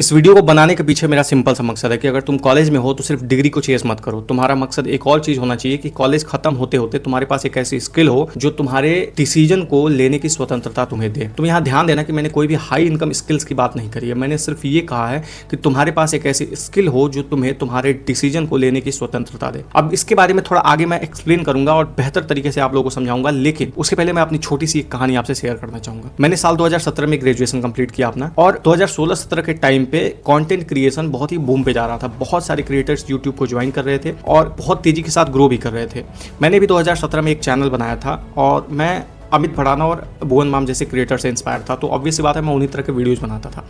इस वीडियो को बनाने के पीछे मेरा सिंपल सा मकसद है कि अगर तुम कॉलेज में हो तो सिर्फ डिग्री को चेस मत करो। तुम्हारा मकसद एक और चीज होना चाहिए कि कॉलेज खत्म होते होते तुम्हारे पास एक ऐसी स्किल हो जो तुम्हारे डिसीजन को लेने की स्वतंत्रता तुम्हें दे। तुम यहाँ ध्यान देना कि मैंने कोई भी हाई इनकम स्किल्स की बात नहीं करी है। मैंने सिर्फ ये कहा है कि तुम्हारे पास एक ऐसी स्किल हो जो तुम्हें तुम्हारे डिसीजन को लेने की स्वतंत्रता दे। अब इसके बारे में थोड़ा आगे मैं एक्सप्लेन करूंगा और बेहतर तरीके से आप लोगों को समझाऊंगा, लेकिन उसके पहले मैं अपनी छोटी सी एक कहानी आपसे शेयर करना चाहूंगा। मैंने साल 2017 में ग्रेजुएशन कंप्लीट किया अपना, और 2016-17 के टाइम पे कंटेंट क्रिएशन बहुत ही बूम पे जा रहा था। बहुत सारे क्रिएटर्स यूट्यूब को ज्वाइन कर रहे थे और बहुत तेजी के साथ ग्रो भी कर रहे थे। मैंने भी 2017 में एक चैनल बनाया था और मैं अमित भड़ाना और भुवन माम जैसे क्रिएटर से इंस्पायर था, तो ऑब्वियस सी बात है मैं उन्हीं तरह के वीडियोस बनाता था।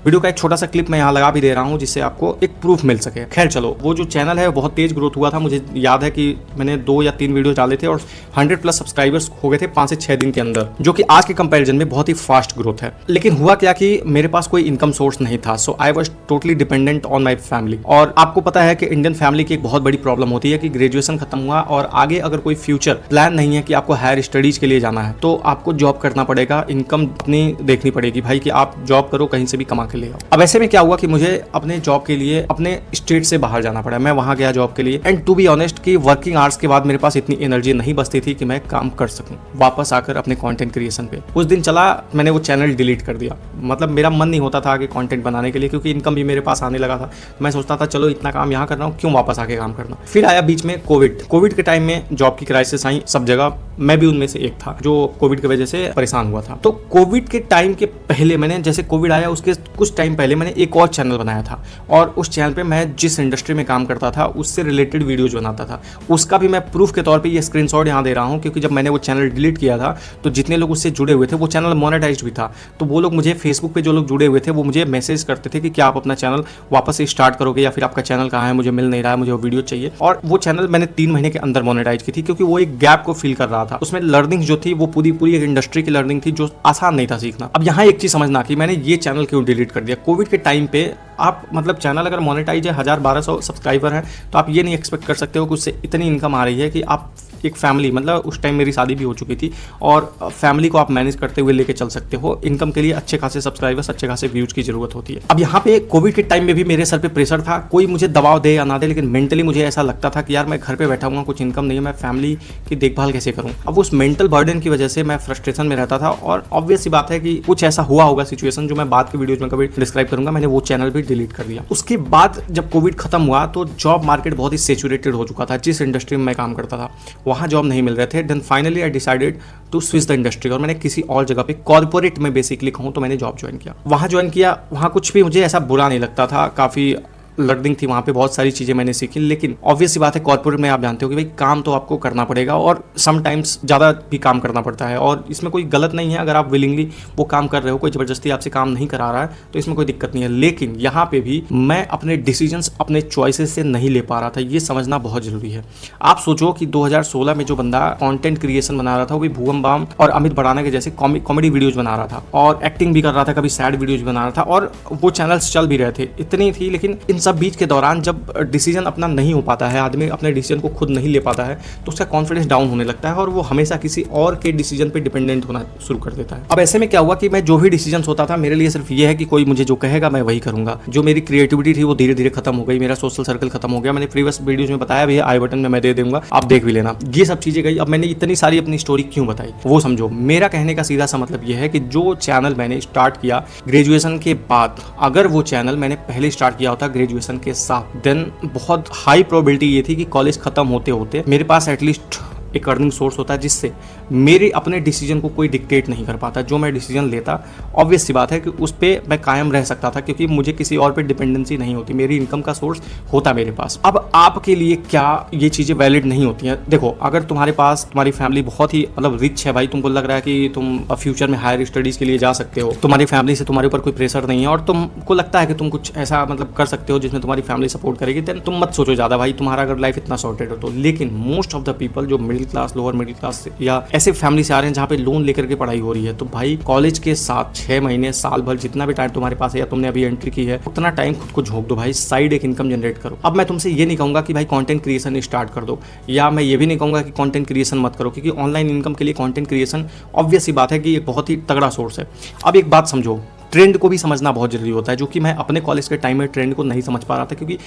वीडियो का एक छोटा सा क्लिप मैं यहाँ लगा भी दे रहा हूँ जिससे आपको एक प्रूफ मिल सके। खैर चलो, वो जो चैनल है बहुत तेज ग्रोथ हुआ था। मुझे याद है कि मैंने 2 या 3 वीडियो डाले थे और 100+ सब्सक्राइबर्स हो गए थे 5 से 6 दिन के अंदर, जो कि आज के कंपेरिजन में बहुत ही फास्ट ग्रोथ है। लेकिन हुआ क्या कि मेरे पास कोई इनकम सोर्स नहीं था, so I was totally dependent on my family. और आपको पता है कि इंडियन फैमिली की एक बहुत बड़ी प्रॉब्लम होती है कि ग्रेजुएशन खत्म हुआ और आगे अगर कोई फ्यूचर प्लान नहीं है कि आपको हायर स्टडीज के लिए जाना है, तो आपको जॉब करना पड़ेगा, इनकम अपनी देखनी पड़ेगी भाई कि आप जॉब करो, कहीं से भी कमा के ले आओ। अब ऐसे में क्या हुआ कि मुझे अपने जॉब के लिए अपने स्टेट से बाहर जाना पड़ा। मैं वहां गया जॉब के लिए, एंड टू बी ऑनेस्ट कि वर्किंग आवर्स के बाद मेरे पास इतनी एनर्जी नहीं बचती थी कि मैं काम कर सकूं वापस आकर अपने कंटेंट क्रिएशन पे। कुछ दिन चला, मैंने वो चैनल डिलीट कर दिया। मतलब मेरा मन नहीं होता था आगे कंटेंट बनाने के लिए, क्योंकि इनकम भी मेरे पास आने लगा था। मैं सोचता था चलो इतना काम यहाँ कर रहा हूँ, क्यों वापस आके काम करना। फिर आया बीच में कोविड के टाइम में जॉब की क्राइसिस आई सब जगह। मैं भी उनमें से एक था जो कोविड की वजह से परेशान हुआ था। तो कोविड के टाइम के पहले मैंने, जैसे कोविड आया उसके कुछ टाइम पहले मैंने एक और चैनल बनाया था, और उस चैनल पे मैं जिस इंडस्ट्री में काम करता था उससे रिलेटेड वीडियोज बनाता था। उसका भी मैं प्रूफ के तौर पे ये स्क्रीनशॉट यहाँ दे रहा हूँ, क्योंकि जब मैंने वो चैनल डिलीट किया था तो जितने लोग उससे जुड़े हुए थे, वो चैनल मोनेटाइज्ड भी था, तो वो लोग मुझे फेसबुक पे जो लोग जुड़े हुए थे वो मुझे मैसेज करते थे कि क्या आप अपना चैनल वापस से स्टार्ट करोगे, या फिर आपका चैनल कहाँ है, मुझे मिल नहीं रहा है, मुझे वो वीडियो चाहिए। और वो चैनल मैंने 3 महीने के अंदर मोनेटाइज की थी, क्योंकि वो एक गैप को फील कर रहा था। उसमें लर्निंग जो थी वो पूरी एक इंडस्ट्री की लर्निंग थी जो आसान नहीं था सीखना। अब यहाँ एक चीज समझना कि मैंने ये चैनल क्यों डिलीट कर दिया। कोविड के टाइम पे आप मतलब चैनल अगर मोनेटाइज है, 1000-1200 सब्सक्राइबर हैं, तो आप ये नहीं एक्सपेक्ट कर सकते हो कि उससे इतनी इनकम आ रही है कि आप एक फैमिली, मतलब उस टाइम मेरी शादी भी हो चुकी थी, और फैमिली को आप मैनेज करते हुए लेके चल सकते हो। इनकम के लिए अच्छे खासे सब्सक्राइबर्स, अच्छे खासे व्यूज की जरूरत होती है। अब यहाँ पे कोविड के टाइम में भी मेरे सर पे प्रेशर था, कोई मुझे दबाव दे या ना दे, लेकिन मेंटली मुझे ऐसा लगता था कि यार मैं घर पे बैठा हुआ, कुछ इनकम नहीं है, मैं फैमिली की देखभाल कैसे करूँ। अब उस मेंटल बर्डन की वजह से मैं फ्रस्ट्रेशन में रहता था, और ऑब्वियस सी बात है कि कुछ ऐसा हुआ होगा सिचुएशन जो मैं बाद के वीडियोज में कभी डिस्क्राइब करूंगा। मैंने वो चैनल भी डिलीट कर दिया। उसके बाद जब कोविड खत्म हुआ तो जॉब मार्केट बहुत ही सैचुरेटेड हो चुका था। जिस इंडस्ट्री में मैं काम करता था वहाँ जॉब नहीं मिल रहे थे। Then finally I decided to switch the industry, और मैंने किसी और जगह पे कॉर्पोरेट में बेसिकली कहूँ तो मैंने जॉब ज्वाइन किया। वहाँ कुछ भी मुझे ऐसा बुरा नहीं लगता था, काफ़ी लर्निंग थी वहाँ पे, बहुत सारी चीज़ें मैंने सीखी। लेकिन ऑब्वियस सी बात है कॉर्पोरेट में आप जानते हो कि भाई काम तो आपको करना पड़ेगा, और समटाइम्स ज़्यादा भी काम करना पड़ता है, और इसमें कोई गलत नहीं है अगर आप विलिंगली वो काम कर रहे हो, कोई ज़बरदस्ती आपसे काम नहीं करा रहा है तो इसमें कोई दिक्कत नहीं है। लेकिन यहाँ पे भी मैं अपने डिसीजंस अपने चॉइसेस से नहीं ले पा रहा था, ये समझना बहुत जरूरी है। आप सोचो कि 2016 में जो बंदा कंटेंट क्रिएशन बना रहा था वो भी भुवन माम और अमित भड़ाना के जैसे कॉमेडी वीडियोज बना रहा था, और एक्टिंग भी कर रहा था, कभी सैड वीडियोज बना रहा था, और वो चैनल्स चल भी रहे थे, इतनी थी। लेकिन इन सब बीच के दौरान जब डिसीजन अपना नहीं हो पाता है, आदमी अपने डिसीजन को खुद नहीं ले पाता है, तो उसका कॉन्फिडेंस डाउन होने लगता है और वो हमेशा किसी और के डिसीजन पे डिपेंडेंट होना शुरू कर देता है। अब ऐसे में क्या हुआ कि मैं जो भी डिसीजन होता था मेरे लिए सिर्फ ये है कि कोई मुझे जो कहेगा मैं वही करूंगा। जो मेरी क्रिएटिविटी थी वो धीरे धीरे खत्म हो गई, मेरा सोशल सर्कल खत्म हो गया। मैंने प्रीवियस वीडियोज में बताया भी है, आई बटन में मैं दे दूंगा, आप देख भी लेना। ये सब चीजें गई। अब मैंने इतनी सारी अपनी स्टोरी क्यों बताई वो समझो। मेरा कहने का सीधा सा मतलब यह है कि जो चैनल मैंने स्टार्ट किया ग्रेजुएशन के बाद, अगर वो चैनल मैंने पहले स्टार्ट किया होता ग्रेजुएशन के साथ, देन बहुत हाई प्रोबेबिलिटी ये थी कि कॉलेज खत्म होते होते मेरे पास एटलीस्ट एक अर्निंग सोर्स होता है जिससे मेरे अपने डिसीजन को कोई डिक्टेट नहीं कर पाता। जो मैं डिसीजन लेता, ऑब्वियस सी बात है कि उस पर मैं कायम रह सकता था, क्योंकि मुझे किसी और पे डिपेंडेंसी नहीं होती, मेरी इनकम का सोर्स होता मेरे पास। अब आपके लिए क्या ये चीज़ें वैलिड नहीं होती हैं? देखो, अगर तुम्हारे पास तुम्हारी फैमिली बहुत ही मतलब रिच है भाई, तुमको लग रहा है कि तुम फ्यूचर में हायर स्टडीज़ के लिए जा सकते हो, तुम्हारी फैमिली से तुम्हारे ऊपर कोई प्रेशर नहीं है, और तुमको लगता है कि तुम कुछ ऐसा मतलब कर सकते हो जिसमें तुम्हारी फैमिली सपोर्ट करेगी, देन तुम मत सोचो ज़्यादा भाई, तुम्हारा अगर लाइफ इतना सॉर्टेड हो तो। लेकिन मोस्ट ऑफ द पीपल जो middle class, lower middle class या ऐसे फैमिली से आ रहे हैं जहाँ पे लोन लेकर के पढ़ाई हो रही है, तो भाई कॉलेज के साथ 6 महीने, साल भर, जितना भी टाइम तुम्हारे पास है या तुमने अभी एंट्री की है, उतना टाइम खुद को झोंक दो भाई, साइड एक इनकम जनरेट करो। अब मैं तुमसे ये नहीं कहूंगा कि भाई कंटेंट क्रिएशन स्टार्ट कर दो, या मैं ये भी नहीं कहूंगा कि कंटेंट क्रिएशन मत करो, क्योंकि ऑनलाइन इनकम के लिए कंटेंट क्रिएशन ऑब्वियस सी बात है कि ये बहुत ही तगड़ा सोर्स है। अब एक बात समझो, ट्रेंड को भी समझना बहुत जरूरी होता है, जो कि मैं अपने कॉलेज के टाइम में ट्रेंड को नहीं समझ पा रहा था, क्योंकि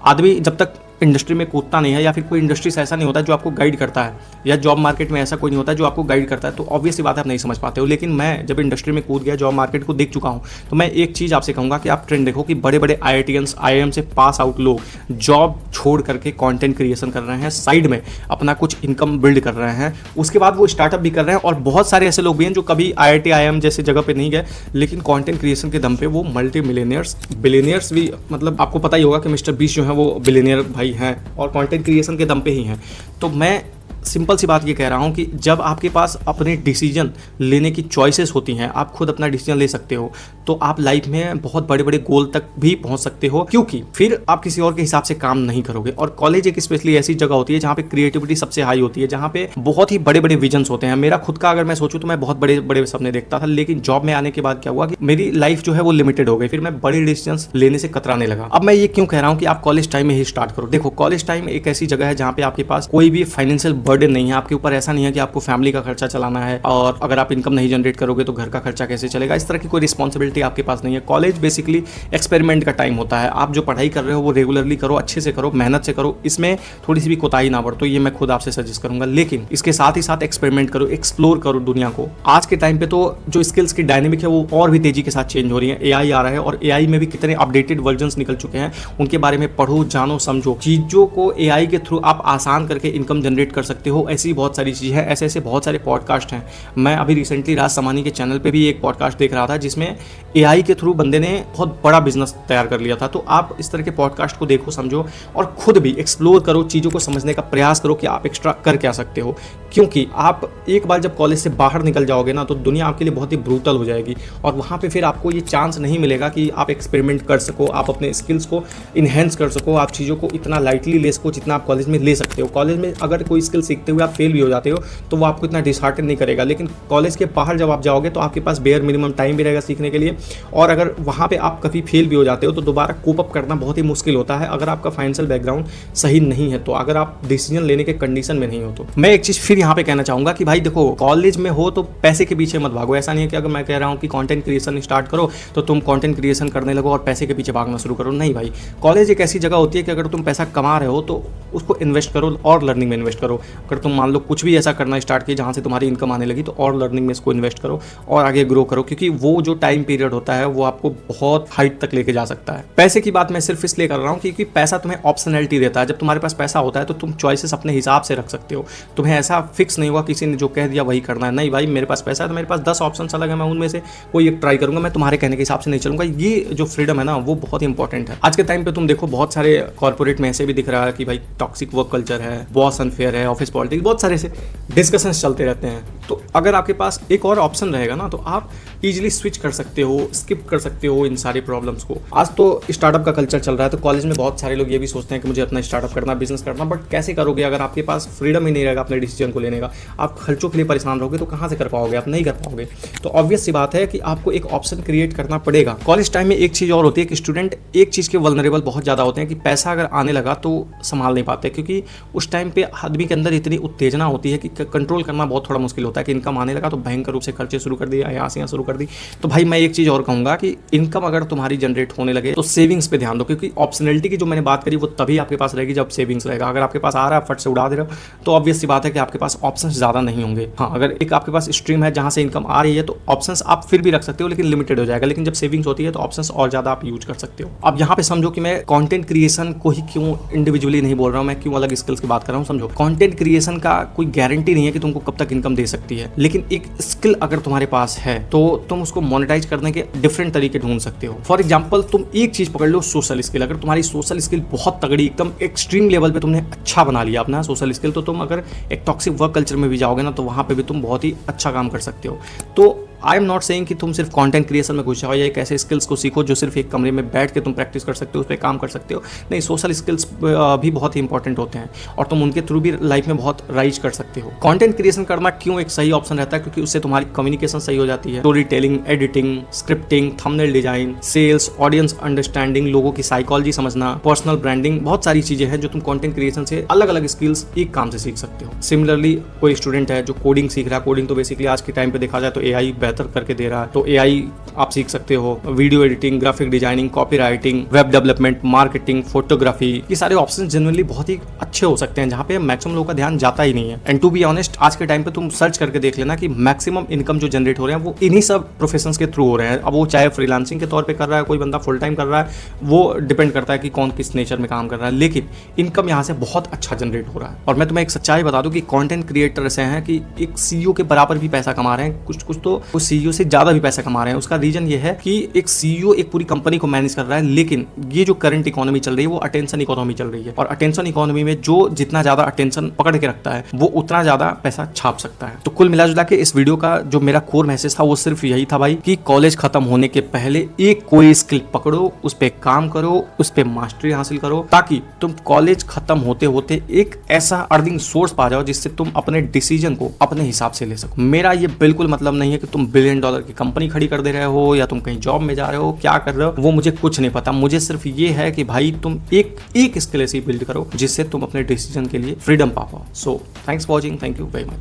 आदमी जब तक इंडस्ट्री में कूदता नहीं है या फिर कोई इंडस्ट्री से ऐसा नहीं होता जो आपको गाइड करता है, या जॉब मार्केट में ऐसा कोई नहीं होता जो आपको गाइड करता है, तो ऑब्वियस सी बात है आप नहीं समझ पाते हो। लेकिन मैं जब इंडस्ट्री में कूद गया, जॉब मार्केट को देख चुका हूँ, तो मैं एक चीज़ आपसे कहूँगा कि आप ट्रेंड देखो कि बड़े बड़े IITians IIM से पास आउट लोग जॉब छोड़ करके कंटेंट क्रिएशन कर रहे हैं, साइड में अपना कुछ इनकम बिल्ड कर रहे हैं, उसके बाद वो स्टार्टअप भी कर रहे हैं। और बहुत सारे ऐसे लोग भी हैं जो कभी IIT IIM जैसे जगह पे नहीं गए, लेकिन कंटेंट क्रिएशन के दम पे वो मल्टी मिलियनियर्स, बिलियनियर्स भी, मतलब आपको पता ही होगा कि मिस्टर बीस्ट जो है वो बिलियनियर भाई हैं और कंटेंट क्रिएशन के दम पे ही हैं। तो मैं सिंपल सी बात ये कह रहा हूँ कि जब आपके पास अपने डिसीजन लेने की चॉइसेस होती हैं, आप खुद अपना डिसीजन ले सकते हो, तो आप लाइफ में बहुत बड़े बड़े गोल तक भी पहुंच सकते हो, क्योंकि फिर आप किसी और के हिसाब से काम नहीं करोगे। और कॉलेज एक स्पेशली ऐसी जगह होती है जहाँ पे क्रिएटिविटी सबसे हाई होती है, जहाँ पे बहुत ही बड़े बड़े विजन्स होते हैं। मेरा खुद का अगर मैं सोचूं तो मैं बहुत बड़े बड़े सपने देखता था, लेकिन जॉब में आने के बाद क्या हुआ कि मेरी लाइफ जो है वो लिमिटेड हो गई, फिर मैं बड़े डिसीजन लेने से कतराने लगा। अब मैं ये क्यों कह रहा हूँ कि आप कॉलेज टाइम में ही स्टार्ट करो। देखो, कॉलेज टाइम एक ऐसी जगह है जहाँ पे आपके पास कोई भी फाइनेंशियल बर्डन नहीं है, आपके ऊपर ऐसा नहीं है कि आपको फैमिली का खर्चा चलाना है, और अगर आप इनकम नहीं जनरेट करोगे तो घर का खर्चा कैसे चलेगा, इस तरह की कोई रिस्पॉन्सिबिलिटी आपके पास नहीं है। कॉलेज बेसिकली एक्सपेरिमेंट का टाइम होता है। आप जो पढ़ाई कर रहे हो वो रेगुलरली करो, अच्छे से करो, मेहनत से करो, इसमें थोड़ी सी भी कोताही ना बरतो, ये मैं खुद आपसे सजेस्ट करूंगा। लेकिन इसके साथ ही साथ एक्सपेरिमेंट करो, एक्सप्लोर करो दुनिया को। आज के टाइम पे तो जो स्किल्स की डायनेमिक है वो और भी तेजी के साथ चेंज हो रही है। AI आ रहा है और AI में भी कितने अपडेटेड वर्जन्स निकल चुके हैं, उनके बारे में पढ़ो, जानो, समझो। चीजों को AI के थ्रू आप आसान करके इनकम जनरेट कर सकते हो, ऐसी बहुत सारी चीज़ है, ऐसे ऐसे बहुत सारे पॉडकास्ट हैं। मैं अभी रिसेंटली राज समानी के चैनल पे भी एक पॉडकास्ट देख रहा था जिसमें AI के थ्रू बंदे ने बहुत बड़ा बिजनेस तैयार कर लिया था। तो आप इस तरह के पॉडकास्ट को देखो, समझो और खुद भी एक्सप्लोर करो, चीज़ों को समझने का प्रयास करो कि आप एक्स्ट्रा कर क्या सकते हो। क्योंकि आप एक बार जब कॉलेज से बाहर निकल जाओगे ना, तो दुनिया आपके लिए बहुत ही ब्रूटल हो जाएगी, और वहाँ पे फिर आपको ये चांस नहीं मिलेगा कि आप एक्सपेरिमेंट कर सको, आप अपने स्किल्स को इन्हेंस कर सको, आप चीज़ों को इतना लाइटली ले सको जितना आप कॉलेज में ले सकते हो। कॉलेज में अगर कोई स्किल सीखते हुए आप फेल भी हो जाते हो तो वो आपको इतना डिसहार्टन नहीं करेगा, लेकिन कॉलेज के बाहर जब आप जाओगे तो आपके पास बेयर मिनिमम टाइम भी रहेगा सीखने के लिए, और अगर वहाँ पे आप कभी फेल भी हो जाते हो तो दोबारा कोप अप करना बहुत ही मुश्किल होता है अगर आपका फाइनेंशियल बैकग्राउंड सही नहीं है, तो अगर आप डिसीजन लेने के कंडीशन में नहीं हो। तो मैं एक चीज़ फिर यहाँ पे कहना चाहूँगा कि भाई देखो, कॉलेज में हो तो पैसे के पीछे मत भागो। ऐसा नहीं है कि अगर मैं कह रहा हूँ कि कंटेंट क्रिएशन स्टार्ट करो तो तुम कंटेंट क्रिएशन करने लगो और पैसे के पीछे भागना शुरू करो। नहीं भाई, कॉलेज एक ऐसी जगह होती है कि अगर तुम पैसा कमा रहे हो तो उसको इन्वेस्ट करो और लर्निंग में इन्वेस्ट करो। अगर तुम मान लो कुछ भी ऐसा करना स्टार्ट किया जहाँ से तुम्हारी इनकम आने लगी, तो और लर्निंग में इसको इन्वेस्ट करो और आगे ग्रो करो, क्योंकि वो जो टाइम पीरियड होता है वो आपको बहुत हाइट तक लेके जा सकता है। पैसे की बात मैं सिर्फ इसलिए कर रहा हूँ क्योंकि पैसा तुम्हें ऑप्शनैलिटी देता है। जब तुम्हारे पास पैसा होता है तो तुम चॉइसेस अपने हिसाब से रख सकते हो, तुम्हें ऐसा फिक्स नहीं हुआ किसी ने जो कह दिया वही करना है। नहीं भाई, मेरे पास पैसा है तो मेरे पास 10 ऑप्शन अलग है, मैं उनमें से कोई एक ट्राई करूंगा, मैं तुम्हारे कहने के हिसाब से नहीं चलूंगा। ये जो फ्रीडम है ना, वो बहुत ही इंपॉर्टेंट है। आज के टाइम पे तुम देखो, बहुत सारे कॉर्पोरेट में ऐसे भी दिख रहा है कि भाई टॉक्सिक वर्क कल्चर है, बॉस अनफेयर है, ऑफिस पॉलिटिक्स, बहुत सारे से डिस्कशंस चलते रहते हैं। तो अगर आपके पास एक और ऑप्शन रहेगा ना, तो आप इजीली स्विच कर सकते हो, स्किप कर सकते हो इन सारे प्रॉब्लम्स को। आज तो स्टार्टअप का कल्चर चल रहा है, तो कॉलेज में बहुत सारे लोग ये भी सोचते हैं कि मुझे अपना स्टार्टअप करना, बिजनेस करना, बट कैसे करोगे अगर आपके पास फ्रीडम ही नहीं रहेगा अपने डिसीजन को लेने का? आप खर्चों के लिए परेशान रहोगे तो कहाँ से कर पाओगे? आप नहीं कर पाओगे। तो ऑब्वियस सी बात है कि आपको एक ऑप्शन क्रिएट करना पड़ेगा। कॉलेज टाइम में एक चीज़ और होती है कि स्टूडेंट एक चीज़ के वल्नरेबल बहुत ज़्यादा होते हैं कि पैसा अगर आने लगा तो संभाल नहीं पाते, क्योंकि उस टाइम पे आदमी के अंदर इतनी उत्तेजना होती है कि कंट्रोल करना बहुत थोड़ा मुश्किल होता है कि इनकम आने लगा तो भयंकर रूप से खर्चे शुरू कर दिए, यहाँ से यहाँ शुरू कर दी। तो भाई मैं एक चीज़ और कहूँगा कि इनकम अगर तुम्हारी जनरेट होने लगे तो सेविंग्स पे ध्यान दो, क्योंकि ऑप्शनलिटी की जो मैंने बात करी वो तभी आपके पास रहेगी जब सेविंग्स रहेगा। अगर आपके पास आ रहा है फट से उड़ा दे रहे हो तो ऑब्वियस सी बात है कि आपके पास ऑप्शंस ज़्यादा नहीं होंगे। हाँ, अगर एक आपके पास स्ट्रीम है जहाँ से इनकम आ रही है तो ऑप्शंस आप फिर भी रख सकते हो, लेकिन लिमिटेड हो जाएगा। लेकिन जब सेविंग्स होती है तो ऑप्शंस और ज़्यादा आप यूज कर सकते हो। अब यहाँ पे समझो कि मैं कंटेंट क्रिएशन को ही क्यों इंडिविजुअली नहीं बोल रहा हूँ, मैं क्यों अलग स्किल्स की बात कर रहा हूँ। समझो, कंटेंट क्रिएशन का कोई गारंटी नहीं है कि तुमको कब तक इनकम दे सकती है, लेकिन एक स्किल अगर तुम्हारे पास है तो तुम उसको मोनेटाइज करने के डिफरेंट तरीके ढूंढ सकते हो। फॉर एग्जांपल, तुम एक चीज पकड़ लो, सोशल स्किल। अगर तुम्हारी सोशल स्किल बहुत तगड़ी, एकदम एक्सट्रीम लेवल पे तुमने अच्छा बना लिया अपना सोशल स्किल, तो तुम अगर एक टॉक्सिक वर्क कल्चर में भी जाओगे ना, तो वहां पे भी तुम बहुत ही अच्छा काम कर सकते हो। तो आई एम नॉट सेइंग कि तुम सिर्फ कंटेंट क्रिएशन में घुस जाओ या एक ऐसे स्किल्स को सीखो जो सिर्फ एक कमरे में बैठ के तुम प्रैक्टिस कर सकते हो, उस पर काम कर सकते हो। नहीं, सोशल स्किल्स भी बहुत ही इंपॉर्टेंट होते हैं और तुम उनके थ्रू भी लाइफ में बहुत राइज कर सकते हो। कंटेंट क्रिएशन करना क्यों एक सही ऑप्शन रहता है? क्योंकि उससे तुम्हारी कम्युनिकेशन सही हो जाती है, story telling, editing, scripting, thumbnail design, sales, audience understanding, लोगों की साइकोलॉजी समझना, पर्सनल ब्रांडिंग, बहुत सारी चीजें हैं जो तुम कंटेंट क्रिएशन से अलग अलग स्किल्स एक काम से सीख सकते हो। सिमिलरली कोई स्टूडेंट है जो कोडिंग सीख रहा है, कोडिंग तो बेसिकली आज के टाइम पे देखा जाए तो AI बेहतर करके दे रहा है। तो एआई आप सीख सकते हो, video editing, graphic designing, copy writing, web development, marketing, photography, ये सारे ऑप्शन जनरली बहुत ही अच्छे हो सकते हैं जहाँ पे मैक्सिमम लोगों का ध्यान जाता ही नहीं है। एंड टू बी ऑनेस्ट, आज के टाइम पे तुम सर्च करके देख लेना कि मैक्सिमम इनकम जो जनरेट हो रहे हैं वो इन्हीं सब प्रोफेशंस के थ्रू हो रहे हैं। अब वो चाहे फ्रीलांसिंग के तौर पे कर रहा है, कोई बंदा फुल टाइम कर रहा है, वो डिपेंड करता है कि कौन किस नेचर में काम कर रहा है, लेकिन इनकम यहाँ से बहुत अच्छा जनरेट हो रहा है। और मैं तुम्हें एक सच्चाई बता दूं कि कंटेंट क्रिएटर ऐसे हैं कि एक सीईओ के बराबर भी पैसा कमा रहे हैं, कुछ तो उस सीईओ से ज्यादा भी पैसा कमा रहे हैं। उसका रीजन ये है कि एक सीईओ एक पूरी कंपनी को मैनेज कर रहा है, लेकिन ये जो करंट इकोनॉमी चल रही है वो अटेंशन इकोनॉमी चल रही है, और अटेंशन इकोनॉमी में जो जितना ज्यादा अटेंशन पकड़ के रखता है वो उतना ज्यादा पैसा छाप सकता है। तो कुल मिला जुला के इस वीडियो का जो मेरा कोर मैसेज था वो सिर्फ यही था भाई कि कॉलेज खत्म होने के पहले एक कोई स्किल पकड़ो, उस पे काम करो, उस पे मास्टरी हासिल करो, ताकि तुम कॉलेज खत्म होते होते एक ऐसा अर्निंग सोर्स पा जाओ जिससे तुम अपने डिसीजन को अपने हिसाब से ले सको। मेरा ये बिल्कुल मतलब नहीं है कि तुम $1 बिलियन की कंपनी खड़ी कर दे रहे हो या तुम कहीं जॉब में जा रहे हो, क्या कर रहे हो वो मुझे कुछ नहीं पता। मुझे सिर्फ ये है कि भाई तुम एक स्किल ऐसी बिल्ड करो जिससे तुम अपने डिसीजन के लिए फ्रीडम पा पाओ। So thanks for watching, thank you very much.